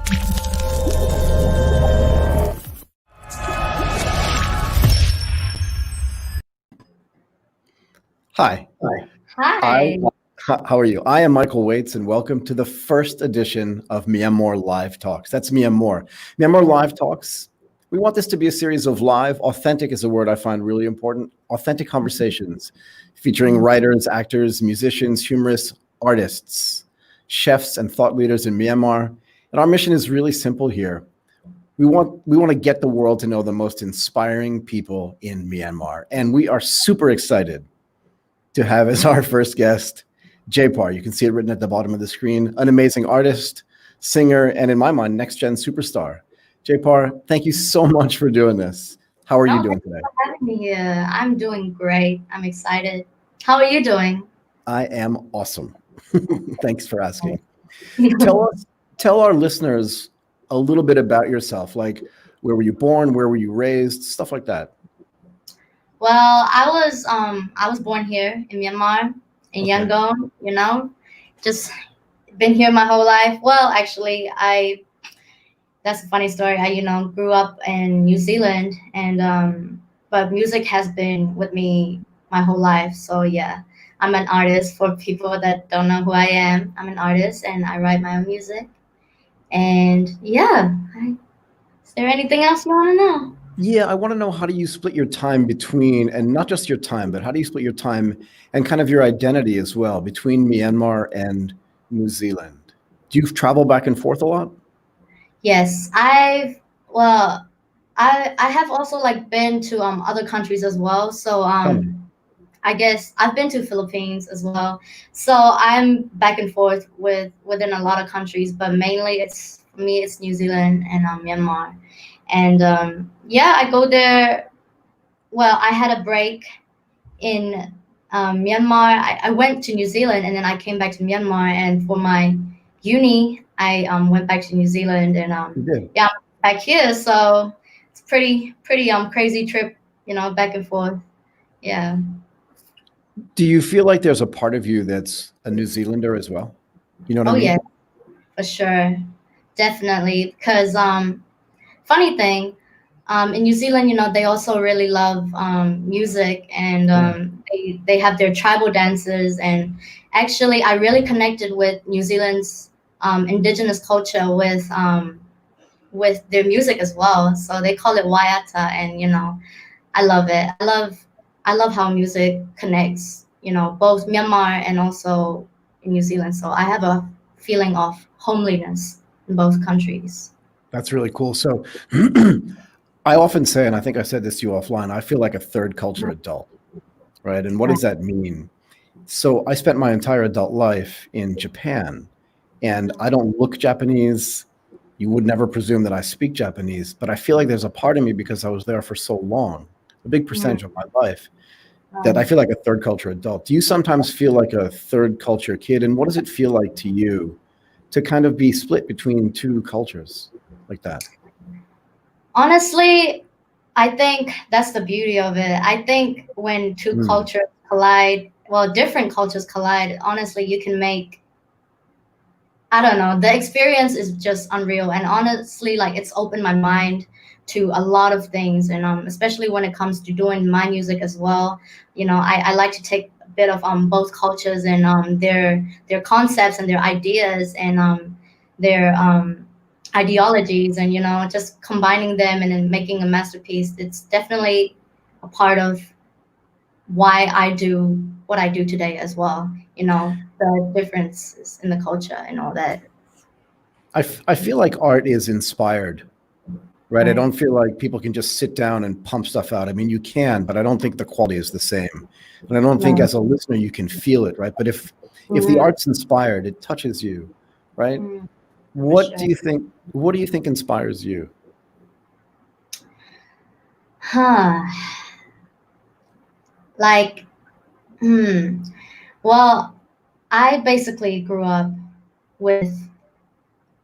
Hi. Hi. How are you? I am Michael Waitze, and welcome to the first edition of MYANMORE Live Talks. That's Myanmar. MYANMORE Live Talks. We want this to be a series of live, authentic is a word I find really important, authentic conversations featuring writers, actors, musicians, humorists, artists, chefs, and thought leaders in Myanmar. And our mission is really simple here. We want to get the world to know the most inspiring people in Myanmar. And we are super excited to have as our first guest, J.Par. You can see it written at the bottom of the screen, an amazing artist, singer, and in my mind, next-gen superstar. J.Par, thank you so much for doing this. How are you doing today? Thanks for having me here. I'm doing great. I'm excited. How are you doing? I am awesome. Thanks for asking. Tell our listeners a little bit about yourself, like where were you born, where were you raised, stuff like that. Well, I was born here in Myanmar, in Yangon, just been here my whole life. Well, actually, that's a funny story. I grew up in New Zealand, and but music has been with me my whole life. So yeah, I'm an artist. For people that don't know who I am, I'm an artist and I write my own music. And yeah, is there anything else you want to know? Yeah, I want to know, how do you split your time between, and not just your time, but how do you split your time and kind of your identity as well between Myanmar and New Zealand? Do you travel back and forth a lot? Yes, well, I have also like been to other countries as well. So I guess I've been to Philippines as well. So I'm back and forth within a lot of countries, but mainly it's for me it's New Zealand and Myanmar. And yeah, I go there. Well, I had a break in Myanmar. I went to New Zealand and then I came back to Myanmar. And for my uni, I went back to New Zealand and yeah, I'm back here. So it's pretty crazy trip, back and forth. Yeah. Do you feel like there's a part of you that's a New Zealander as well? You know what I mean? Yeah, for sure, definitely. Because funny thing, in New Zealand, they also really love music, and they have their tribal dances. And actually, I really connected with New Zealand's indigenous culture with their music as well. So they call it waiata, and I love it. I love how music connects, both Myanmar and also in New Zealand. So I have a feeling of homeliness in both countries. That's really cool. So I often say, and I think I said this to you offline, I feel like a third culture adult, right? And what does that mean? So I spent my entire adult life in Japan, and I don't look Japanese. You would never presume that I speak Japanese, but I feel like there's a part of me, because I was there for so long, a big percentage of my life, that I feel like a third culture adult. Do you sometimes feel like a third culture kid? And what does it feel like to you to kind of be split between two cultures like that? Honestly, I think that's the beauty of it. I think when two cultures collide, well, different cultures collide, honestly, you can make, I don't know, the experience is just unreal. And honestly, like it's opened my mind to a lot of things. And especially when it comes to doing my music as well. I like to take a bit of both cultures and their concepts and their ideas and their ideologies, and just combining them and then making a masterpiece. It's definitely a part of why I do what I do today as well. The differences in the culture and all that. I feel like art is inspired, right? I don't feel like people can just sit down and pump stuff out. I mean, you can, but I don't think the quality is the same. And I don't think as a listener you can feel it, right? But if the art's inspired, it touches you, right? What do you think inspires you? Like, well, I basically grew up with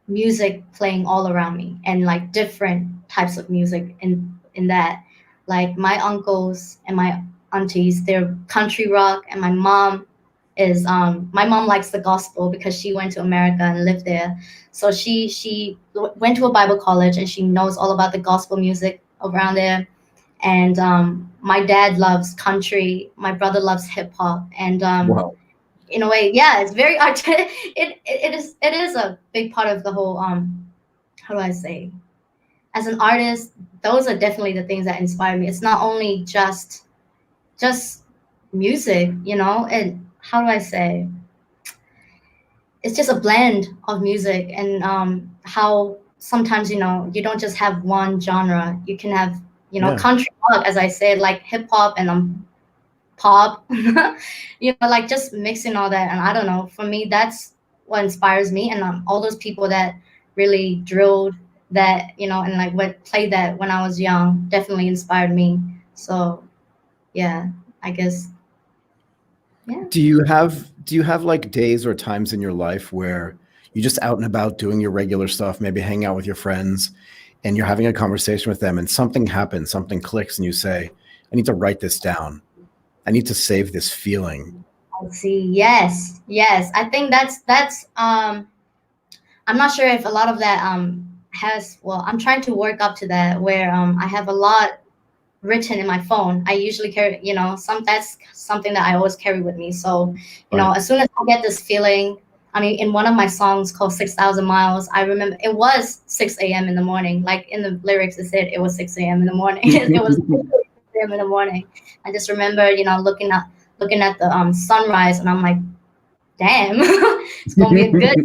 music playing all around me, and like different types of music in that. Like my uncles and my aunties, they're country rock, and my mom is my mom likes the gospel because she went to America and lived there. So went to a Bible college and she knows all about the gospel music around there. And my dad loves country. My brother loves hip hop. And Wow. in a way, yeah, it's very artistic. It is a big part of the whole how do I say? As an artist, those are definitely the things that inspire me. It's not only just music, and how do I say? It's just a blend of music and how sometimes you don't just have one genre. You can have Yeah. country rock, as I said, like hip hop and pop, like just mixing all that. And I don't know, for me, that's what inspires me. And all those people that really drilled that, and like what played that when I was young definitely inspired me. So yeah, I guess, yeah. Do you have like days or times in your life where you're just out and about doing your regular stuff, maybe hanging out with your friends, and you're having a conversation with them and something happens, something clicks, and you say, I need to write this down. I need to save this feeling. I see. Yes, yes. I think that's I'm not sure if a lot of that has, well, I'm trying to work up to that where I have a lot written in my phone. I usually carry, that's something that I always carry with me. So, Right. as soon as I get this feeling, I mean, in one of my songs called 6,000 Miles, I remember it was 6 a.m. in the morning. Like in the lyrics, it said it was 6 a.m. in the morning. It was 6 a.m. in the morning. I just remember, looking at the sunrise, and I'm like, damn, it's gonna be a good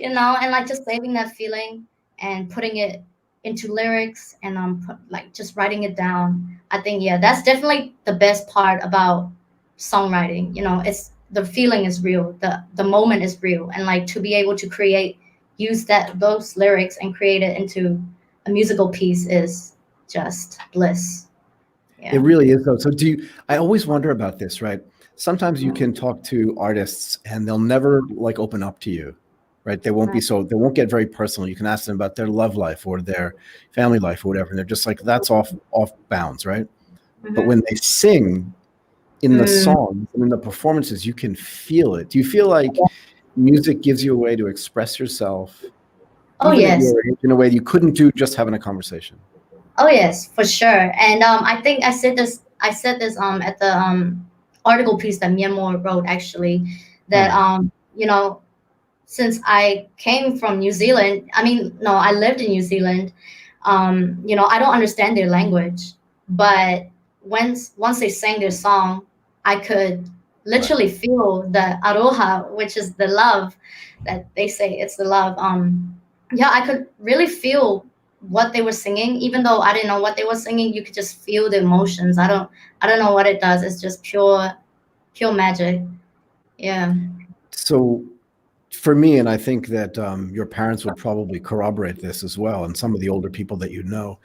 and like just saving that feeling and putting it into lyrics and like just writing it down. I think, yeah, that's definitely the best part about songwriting. It's the feeling is real, the moment is real, and like to be able to use those lyrics and create it into a musical piece is just bliss. It Yeah. really is though. So I always wonder about this, right? Sometimes you can talk to artists and they'll never like open up to you, right? They won't get very personal. You can ask them about their love life or their family life or whatever. And they're just like, that's off bounds, right? But Mhm. when they sing in the Mm. songs and in the performances, you can feel it. Do you feel like music gives you a way to express yourself, Oh even at yes. your age, in a way you couldn't do just having a conversation? Oh yes, for sure. And I think I said this at the article piece that Myanmar wrote, actually, that Oh, since I came from New Zealand, I mean, no, I lived in New Zealand. I don't understand their language, but once they sang their song, I could right. literally feel the aroha, which is the love that they say it's the love. Yeah, I could really feel what they were singing, even though I didn't know what they were singing. You could just feel the emotions. I don't know what it does. It's just pure magic. Yeah. So for me, and I think that your parents would probably corroborate this as well, and some of the older people that you know,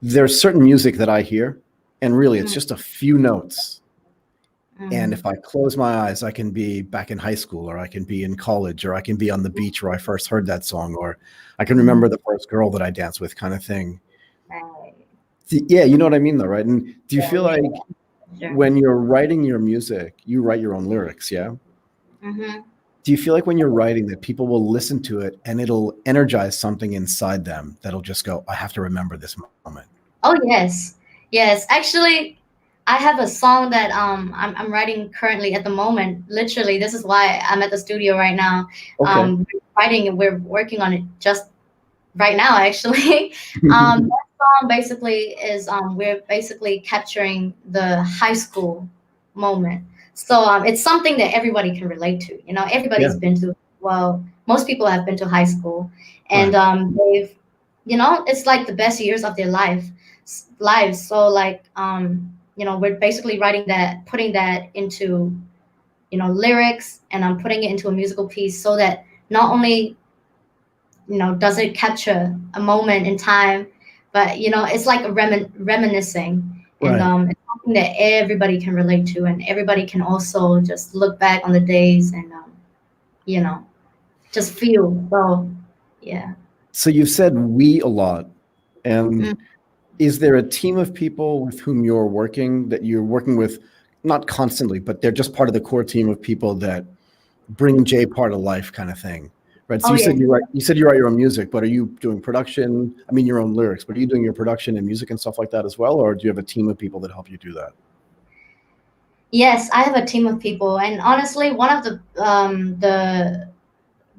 there's certain music that I hear, and really it's Mm, just a few notes. And mm, if I close my eyes, I can be back in high school, or I can be in college, or I can be on the beach where I first heard that song, or I can mhm. remember the first girl that I danced with, kind of thing. Right. Yeah, you know what I mean, though, right? And do you Yeah, feel yeah, like sure. when you're writing your music, you write your own lyrics, yeah? Hmm. Do you feel like when you're writing that people will listen to it and it'll energize something inside them that'll just go, I have to remember this moment? Oh yes, yes. Actually, I have a song that I'm writing currently at the moment. Literally, this is why I'm at the studio right now. Okay. We're working on it just right now, actually. That song basically is we're basically capturing the high school moment. So it's something that everybody can relate to. Yeah, Everybody's been to. Well, most people have been to high school, and right. they've, it's like the best years of their lives. So like we're basically writing that, putting that into lyrics, and I'm putting it into a musical piece so that not only does it capture a moment in time, but it's like a reminiscing, and Right. it's something that everybody can relate to, and everybody can also just look back on the days and you know just feel. So yeah. So you've said we a lot. And Mm. is there a team of people with whom you're working that you're working with not constantly, but they're just part of the core team of people that bring J.Par to life, kind of thing, right? So Oh yeah. you said you write your own music, but are you doing production? I mean, your own lyrics, but are you doing your production and music and stuff like that as well, or do you have a team of people that help you do that? Yes, I have a team of people, and honestly, one of the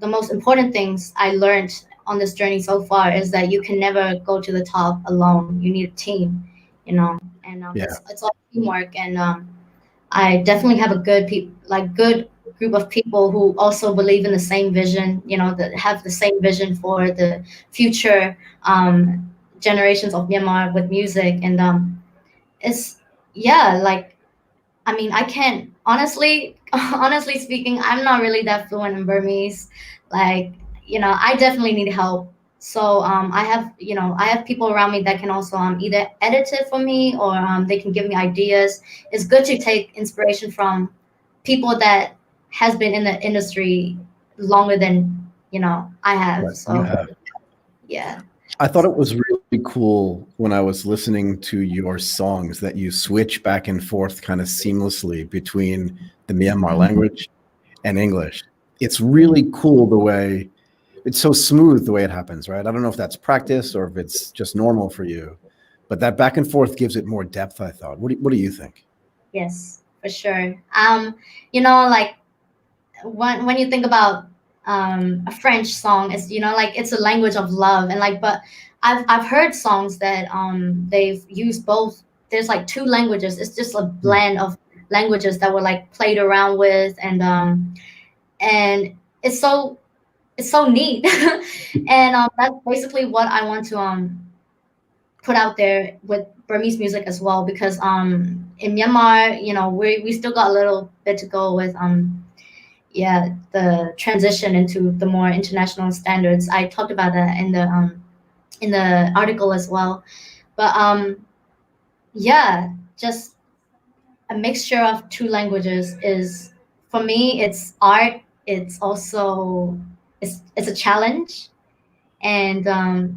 most important things I learned on this journey so far is that you can never go to the top alone. You need a team, you know, and Yeah, it's all teamwork. And I definitely have a good group of people who also believe in the same vision, you know, that have the same vision for the future generations of Myanmar with music. And it's yeah, like I mean, I can't honestly, honestly speaking, I'm not really that fluent in Burmese. Like, you know, I definitely need help. So I have, you know, I have people around me that can also either edit it for me or they can give me ideas. It's good to take inspiration from people that has been in the industry longer than I have. right. You So have. yeah. I thought it was really cool when I was listening to your songs that you switch back and forth kind of seamlessly between the Myanmar language and English. It's really cool the way it's so smooth the way it happens, right? I don't know if that's practice or if it's just normal for you, but that back and forth gives it more depth, I thought. What do you think? Yes, for sure. Like when you think about a French song, it's like it's a language of love, and like, but I've heard songs that they've used both. There's like two languages. It's just a Hmm. blend of languages that were like played around with, and it's so neat, and that's basically what I want to put out there with Burmese music as well, because in Myanmar, we still got a little bit to go with yeah, the transition into the more international standards. I talked about that in the article as well. But yeah, just a mixture of two languages is, for me, it's art. It's also it's a challenge, and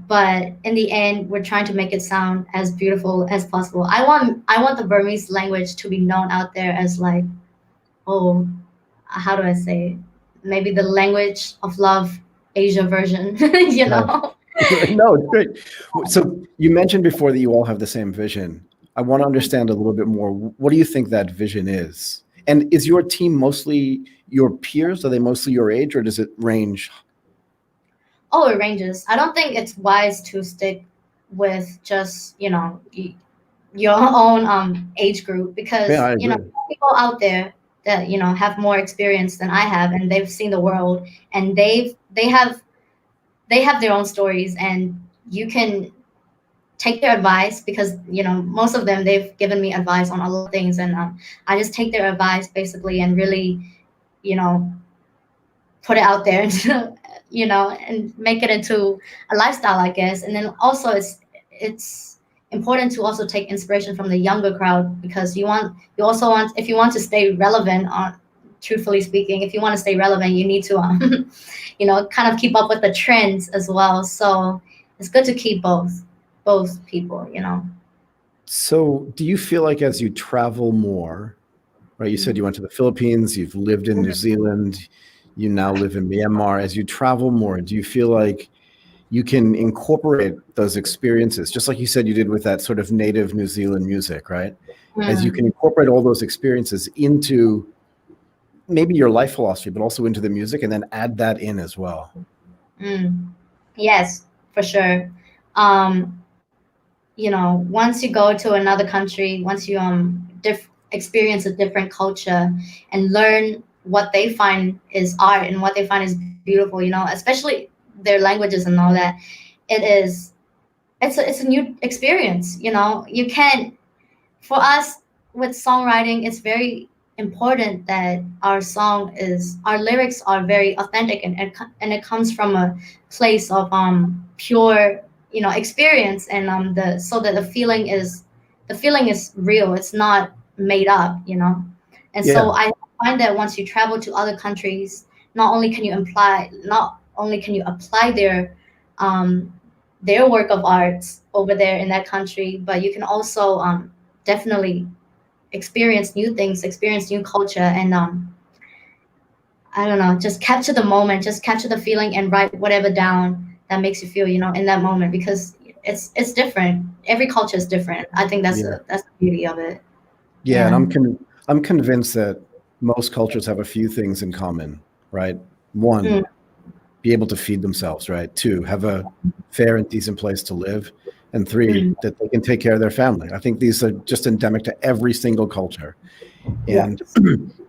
but in the end, we're trying to make it sound as beautiful as possible. I want the Burmese language to be known out there as like, oh, how do I say it? Maybe the language of love Asia version, you Right. know? No, it's great. So you mentioned before that you all have the same vision. I want to understand a little bit more. What do you think that vision is? And is your team mostly your peers? Are they mostly your age, or does it range? Oh, it ranges. I don't think it's wise to stick with just, your own age group, Yeah, because, I agree. people out there that, have more experience than I have, and they've seen the world, and they have their own stories, and you can take their advice, because most of them, they've given me advice on a lot of things, and I just take their advice basically and really you know put it out there and make it into a lifestyle, I guess. And then also it's important to also take inspiration from the younger crowd, because you also want, if you want to stay relevant, on truthfully speaking, if you want to stay relevant, you need to kind of keep up with the trends as well. So it's good to keep both people. So do you feel like as you travel more, right? You said you went to the Philippines, you've lived in New Zealand, you now live in Myanmar. As you travel more, do you feel like you can incorporate those experiences, just like you said you did with that sort of native New Zealand music, right? As you can Mm, incorporate all those experiences into maybe your life philosophy, but also into the music, and then add that in as well. mm. Yes, for sure. Um, once you go to another country, once you experience a different culture and learn what they find is art and what they find is beautiful, especially their languages and all that, it is it's a new experience. You can't, for us with songwriting, it's very important that our lyrics are very authentic, and it comes from a place of pure experience, and the so that the feeling is real, it's not made up. And so Yeah, I find that once you travel to other countries, not only can you apply their work of arts over there in that country, but you can also definitely experience new things, experience new culture, and I don't know, just capture the moment, just capture the feeling, and write whatever down that makes you feel, in that moment, because it's different. Every culture is different. I think Yeah. that's the beauty of it. Yeah, and I'm convinced that most cultures have a few things in common, right? One, Mm, be able to feed themselves, right? Two, have a fair and decent place to live. And three, mm, that they can take care of their family. I think these are just endemic to every single culture. And yes.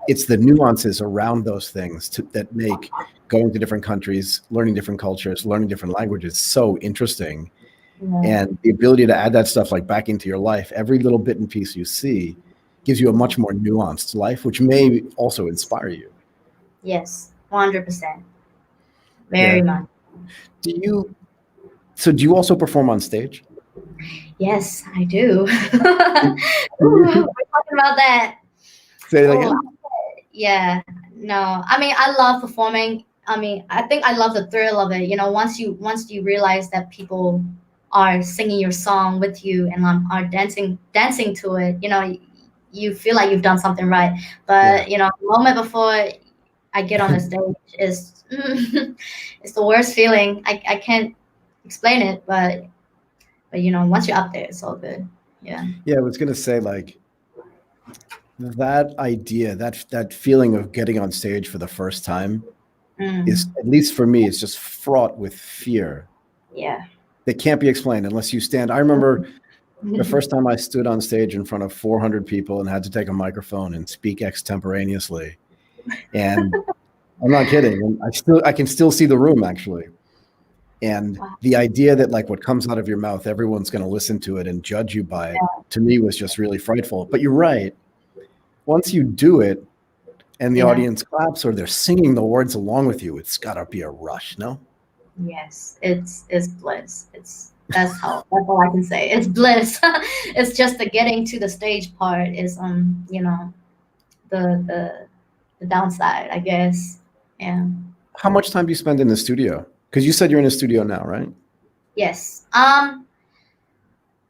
it's the nuances around those things that make going to different countries, learning different cultures, learning different languages so interesting. Yeah. And the ability to add that stuff like back into your life, every little bit and piece you see gives you a much more nuanced life, which may also inspire you. Yes. 100%. Yeah. Very much. Do you also perform on stage? Yes, I do. Do Ooh, you we're talking about that. say it Oh, again? yeah. No, I mean, I love performing. I mean, I think I love the thrill of it. Once you realize that people are singing your song with you and are dancing to it, you feel like you've done something right. Yeah. But the moment before I get on the stage is it's the worst feeling. I can't explain it, but once you're up there, it's all good. Yeah. Yeah, I was gonna say like that idea, that feeling of getting on stage for the first time is, Mm, at least for me, is just fraught with fear yeah. that can't be explained unless you stand. I remember the first time I stood on stage in front of 400 people and had to take a microphone and speak extemporaneously. And I'm not kidding. And I can still see the room actually. And Wow. the idea that like what comes out of your mouth, everyone's going to listen to it and judge you by it, to me was just really frightful. But you're right. Once you do it and the Yeah. audience claps or they're singing the words along with you, it's gotta be a rush, no? Yes. It's bliss. That's all I can say. It's bliss. It's just the getting to the stage part is the the downside, I guess. Yeah. How much time do you spend in the studio? Because you said you're in a studio now, right? Yes.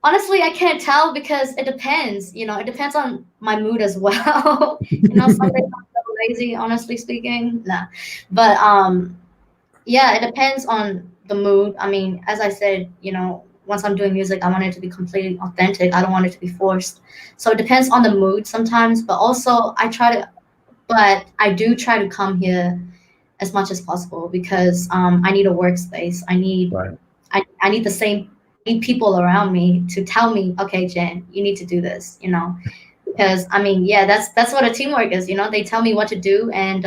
Honestly, I can't tell because it depends. It depends on my mood as well. Some days I'm so lazy, honestly speaking. Nah. But yeah, it depends on the mood. I mean, as I said, once I'm doing music, I want it to be completely authentic. I don't want it to be forced. So it depends on the mood sometimes, but also but I do try to come here as much as possible because I need a workspace. Right. I need the same. I need people around me to tell me, okay, Jen, you need to do this. Because I mean, yeah, that's what a teamwork is. They tell me what to do, and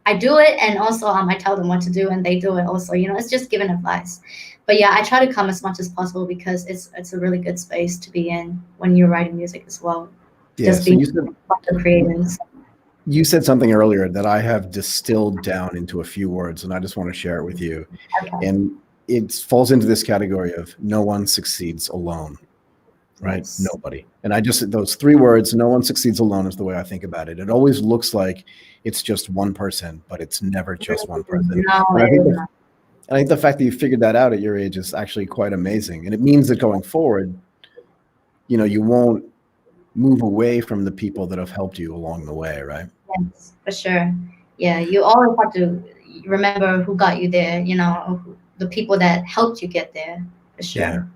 I do it, and also I tell them what to do, and they do it. Also, it's just giving advice. But yeah, I try to come as much as possible because it's a really good space to be in when you're writing music as well. Yeah. Just So being the creators. you said something earlier that I have distilled down into a few words, and I just want to share it with you. Okay. And it falls into this category of no one succeeds alone, right? Yes. Nobody. And those three words, no one succeeds alone, is the way I think about it. It always looks like it's just one person, but it's never just one person. No, And it is not. I think the fact that you figured that out at your age is actually quite amazing. And it means that going forward, you won't move away from the people that have helped you along the way, right? Yes, for sure. Yeah, you always have to remember who got you there, the people that helped you get there, for Yeah. sure.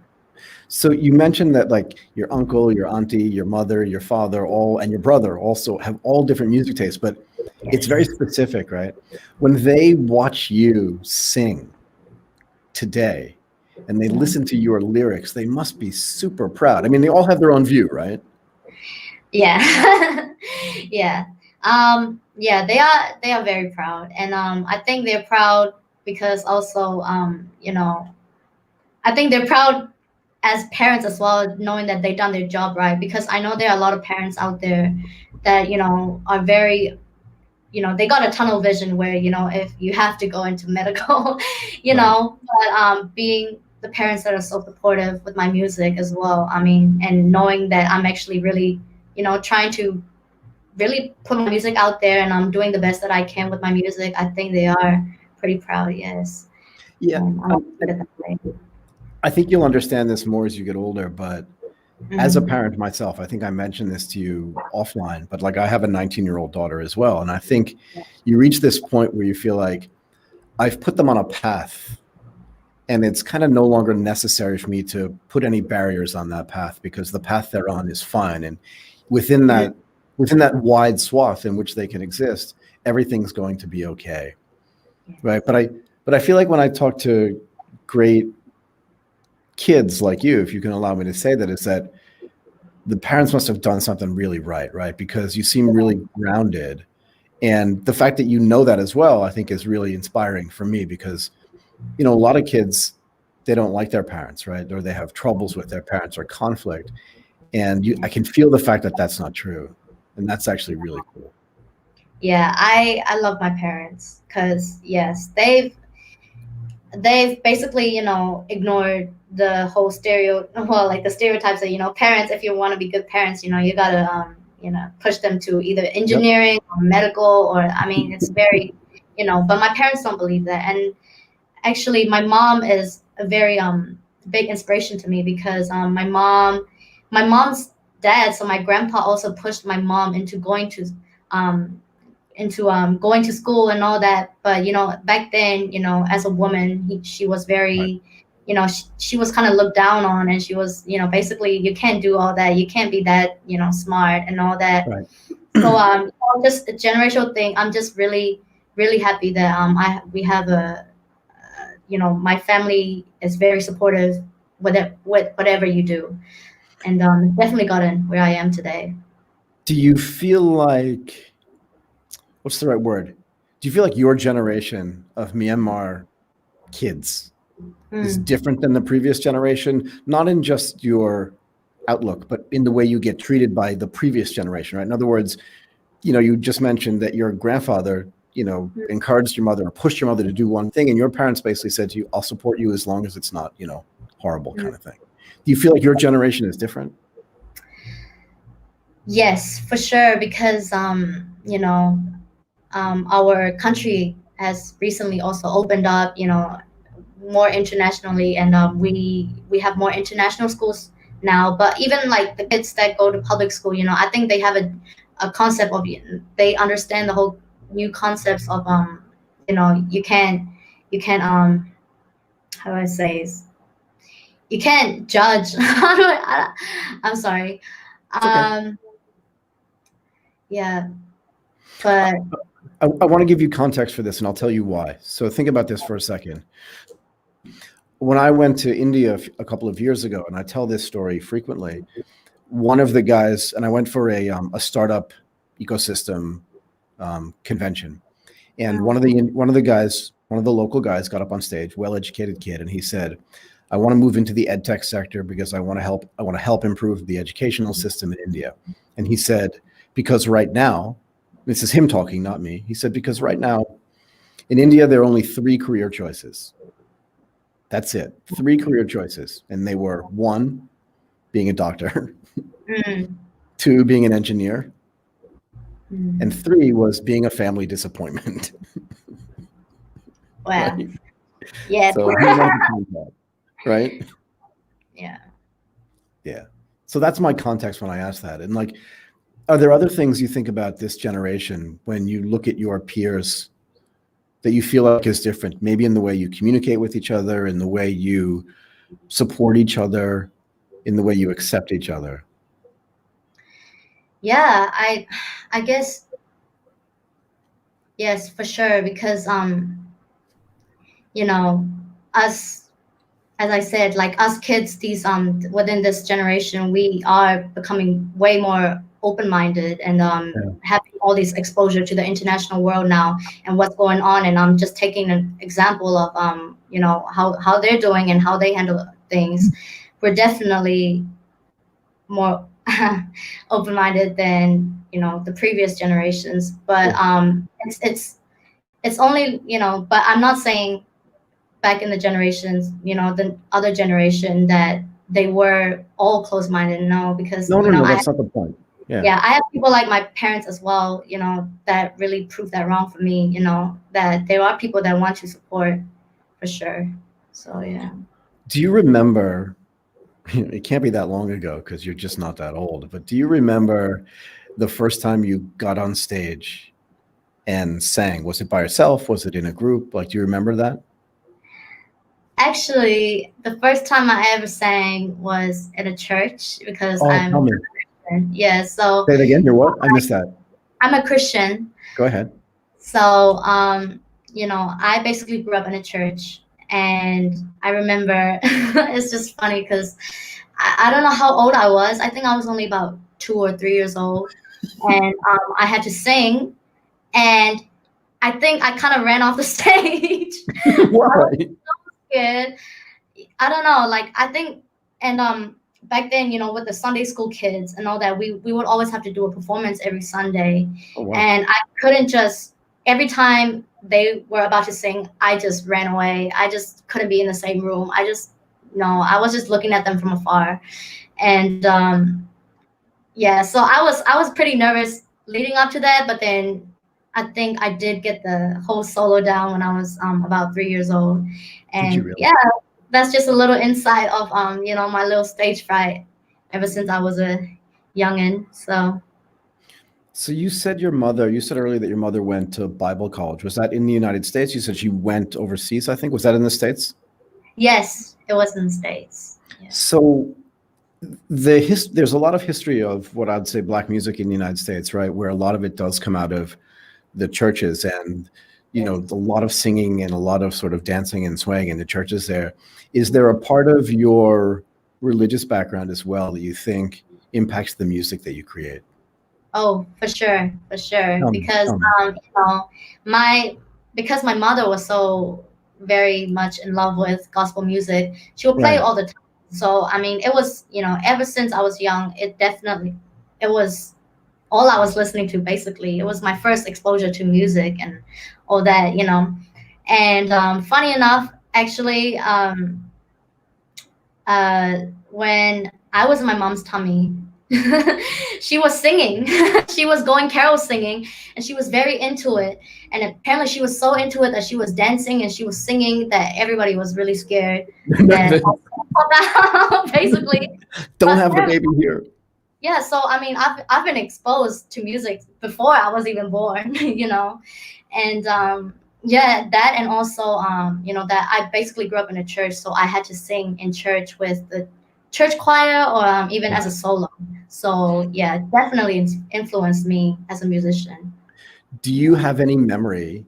So you mentioned that like your uncle, your auntie, your mother, your father, and your brother also have all different music tastes, but it's very Yes. specific, right? When they watch you sing today and they Yeah. listen to your lyrics, they must be super proud. I mean, they all have their own view, right? Yeah. Yeah. Yeah, they are very proud. And I think they're proud because also I think they're proud as parents as well, knowing that they've done their job right. Because I know there are a lot of parents out there that, are very they got a tunnel vision where if you have to go into medical Right. but being the parents that are so supportive with my music as well, I mean, and knowing that I'm actually really trying to really put my music out there and I'm doing the best that I can with my music, I think they are pretty proud. Yes. Yeah. I like to put it that way. I think you'll understand this more as you get older, but as a parent myself, I think I mentioned this to you offline, but like I have a 19-year-old daughter as well. And I think you reach this point where you feel like I've put them on a path and it's kind of no longer necessary for me to put any barriers on that path because the path they're on is fine. And within that wide swath in which they can exist, everything's going to be okay. Right. But I feel like when I talk to great kids like you, if you can allow me to say that, is that the parents must have done something really right? Because you seem really grounded. And the fact that you know that as well, I think is really inspiring for me because, you know, a lot of kids, they don't like their parents, right? Or they have troubles with their parents or conflict. And I can feel the fact that that's not true. And that's actually really cool. Yeah, I love my parents because yes, they've basically, you know, ignored the whole like the stereotypes that, you know, parents, if you want to be good parents, you know, you gotta you know, push them to either engineering or medical, or I mean, it's very, you know, but my parents don't believe that. And actually my mom is a very big inspiration to me because my mom's dad, so my grandpa, also pushed my mom into um going to school and all that. But you know, back then, you know, as a woman, she was very, you know, she was kind of looked down on, and she was, you know, basically, you can't do all that, you can't be that, you know, smart and all that. Right. So just a generational thing. I'm just really happy that we have a you know, my family is very supportive with whatever you do, and definitely gotten where I am today. Do you feel like, what's the right word? Do you feel like your generation of Myanmar kids is different than the previous generation? Not in just your outlook, but in the way you get treated by the previous generation, right? In other words, you know, you just mentioned that your grandfather, you know, encouraged your mother or pushed your mother to do one thing, and your parents basically said to you, I'll support you as long as it's not, you know, horrible kind of thing. Do you feel like your generation is different? Yes, for sure, because you know, our country has recently also opened up, you know, more internationally, and we have more international schools now. But even like the kids that go to public school, you know, I think they have a concept of, they understand the whole new concepts of you know, you can't how do I say is, you can't judge. I'm sorry. Okay. Yeah, but I want to give you context for this, and I'll tell you why. So think about this for a second. When I went to India a couple of years ago, and I tell this story frequently, one of the guys, and I went for a startup ecosystem convention, and one of the guys, one of the local guys, got up on stage, well-educated kid, and he said, "I want to move into the ed tech sector because I want to help improve the educational system in India." And he said, because right now, this is him talking, not me. He said, because right now in India, there are only 3 career choices. That's it. 3 career choices. And they were 1, being a doctor, 2, being an engineer, and 3 was being a family disappointment. wow. Right? Yeah. So he wanted to change that, right? Yeah. Yeah. So that's my context when I ask that. And like, are there other things you think about this generation when you look at your peers that you feel like is different? Maybe in the way you communicate with each other, in the way you support each other, in the way you accept each other? Yeah, I guess yes, for sure, because you know, us, as I said, like us kids, these within this generation, we are becoming way more open-minded and having all this exposure to the international world now and what's going on. And I'm just taking an example of you know, how they're doing and how they handle things. We're definitely more open-minded than, you know, the previous generations. But it's only, you know, but I'm not saying back in the generations, you know, the other generation, that they were all closed-minded. No, because you know, That's not the point. yeah, I have people like my parents as well, you know, that really proved that wrong for me, you know, that there are people that want to support, for sure. So yeah. Do you remember It can't be that long ago because you're just not that old. But do you remember the first time you got on stage and sang? Was it by yourself? Was it in a group? Like, do you remember that? Actually, the first time I ever sang was at a church because Oh, tell me. yeah, so Say it again. You're what? I missed that. I'm a Christian. Go ahead. So, I basically grew up in a church, and I remember it's just funny because I don't know how old I was. I think I was only about 2 or 3 years old, and I had to sing, and I think I kind of ran off the stage. Why? Scared. I don't know, like I think, and back then, with the Sunday school kids and all that, we would always have to do a performance every Sunday, Oh, wow. and I couldn't just every time they were about to sing, I just ran away. I just couldn't be in the same room. I was just looking at them from afar, and yeah, so I was pretty nervous leading up to that, but then I think I did get the whole solo down when I was about 3 years old, Did you and really? yeah, that's just a little insight of my little stage fright ever since I was a youngin. So you said you said earlier that your mother went to Bible college. Was that in the United States? You said she went overseas, I think. Was that in the States? Yes, it was in the States. Yeah. So there's a lot of history of what I'd say Black music in the United States, right? Where a lot of it does come out of the churches and, a lot of singing and a lot of sort of dancing and swaying in the churches there. Is there a part of your religious background as well that you think impacts the music that you create? Oh, for sure, for sure. Tell me, Because tell me. my because my mother was so very much in love with gospel music, she would play Right. all the time. So I mean, it was ever since I was young, it was all I was listening to. Basically, it was my first exposure to music and all that. And funny enough, actually, when I was in my mom's tummy, she was singing. She was going carol singing, and she was very into it. And apparently, she was so into it that she was dancing and she was singing that everybody was really scared that basically. Don't But have the baby here. yeah, so I mean, I've been exposed to music before I was even born, and yeah, that, and also that I basically grew up in a church, so I had to sing in church with the church choir or even as a solo. So yeah, definitely influenced me as a musician. Do you have any memory?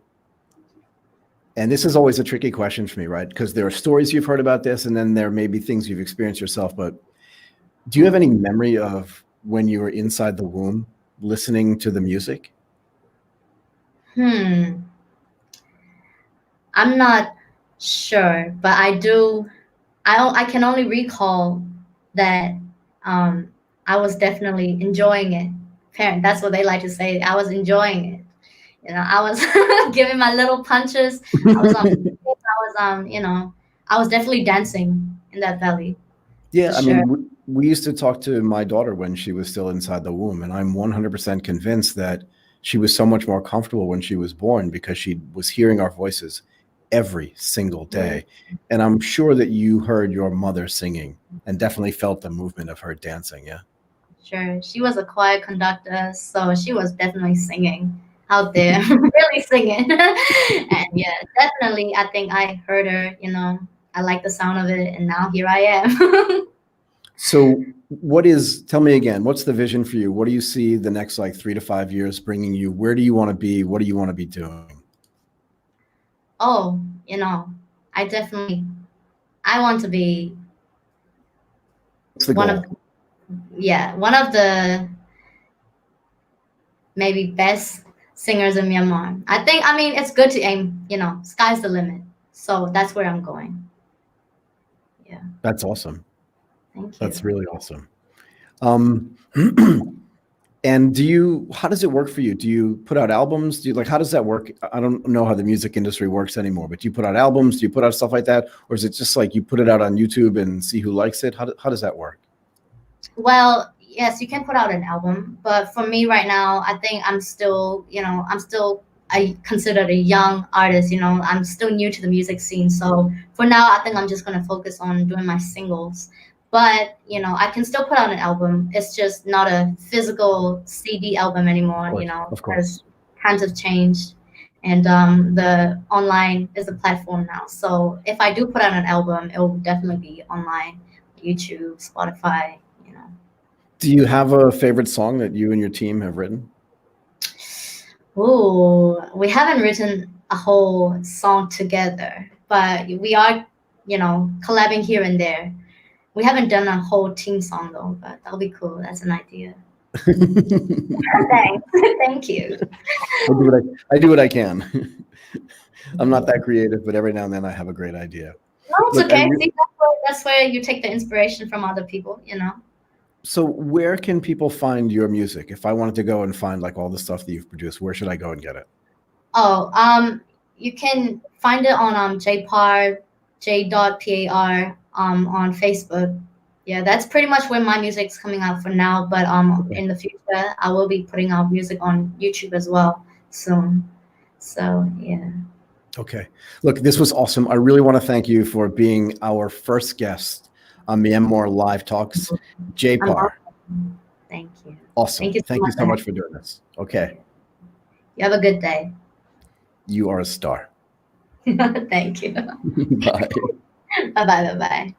And this is always a tricky question for me, right? Because there are stories you've heard about this, and then there may be things you've experienced yourself. But do you have any memory of when you were inside the womb listening to the music? I'm not sure, but I do. I can only recall that I was definitely enjoying it. Parent, that's what they like to say. I was enjoying it. I was giving my little punches. I was I was definitely dancing in that belly for Yeah, I sure. mean, we used to talk to my daughter when she was still inside the womb, and I'm 100% convinced that she was so much more comfortable when she was born because she was hearing our voices every single day. And I'm sure that you heard your mother singing and definitely felt the movement of her dancing. Yeah. Sure. She was a choir conductor, so she was definitely singing out there, really singing. And yeah, definitely, I think I heard her, I like the sound of it, and now here I am. So tell me again, what's the vision for you? What do you see the next like 3 to 5 years bringing you? Where do you want to be? What do you want to be doing? Oh, I definitely, I want to be What's the one goal? of, yeah, one of the maybe best singers in Myanmar. I mean, it's good to aim, sky's the limit. So that's where I'm going. Yeah. That's awesome. Thank That's you. really awesome. And how does it work for you? Do you put out albums? How does that work? I don't know how the music industry works anymore, but do you put out albums? Do you put out stuff like that? Or is it just like you put it out on YouTube and see who likes it? How does that work? Well, yes, you can put out an album, but for me right now, I think I considered a young artist. I'm still new to the music scene, so for now, I think I'm just gonna focus on doing my singles. but I can still put out an album. It's just not a physical CD album anymore, Of because course. times have changed, and the online is the platform now. So if I do put out an album, it will definitely be online, YouTube, Spotify. Do you have a favorite song that you and your team have written? Ooh, we haven't written a whole song together, but we are, collabing here and there. We haven't done a whole team song though, but that'll be cool. That's an idea. Thanks. Thank you. I do what I can. I'm not that creative, but every now and then I have a great idea. No, it's Look, okay. See, that's where you take the inspiration from other people. So where can people find your music? If I wanted to go and find like all the stuff that you've produced, where should I go and get it? Oh, you can find it on J.Par, J.Par, on Facebook. Yeah, that's pretty much where my music's coming out for now. But in the future, I will be putting out music on YouTube as well soon. So yeah. Okay. Look, this was awesome. I really want to thank you for being our first guest on MYANMORE Live Talks. J.Par. Thank you. Awesome. Thank you so much for doing this. Okay. You have a good day. You are a star. Thank you. Bye. Bye-bye. Bye-bye.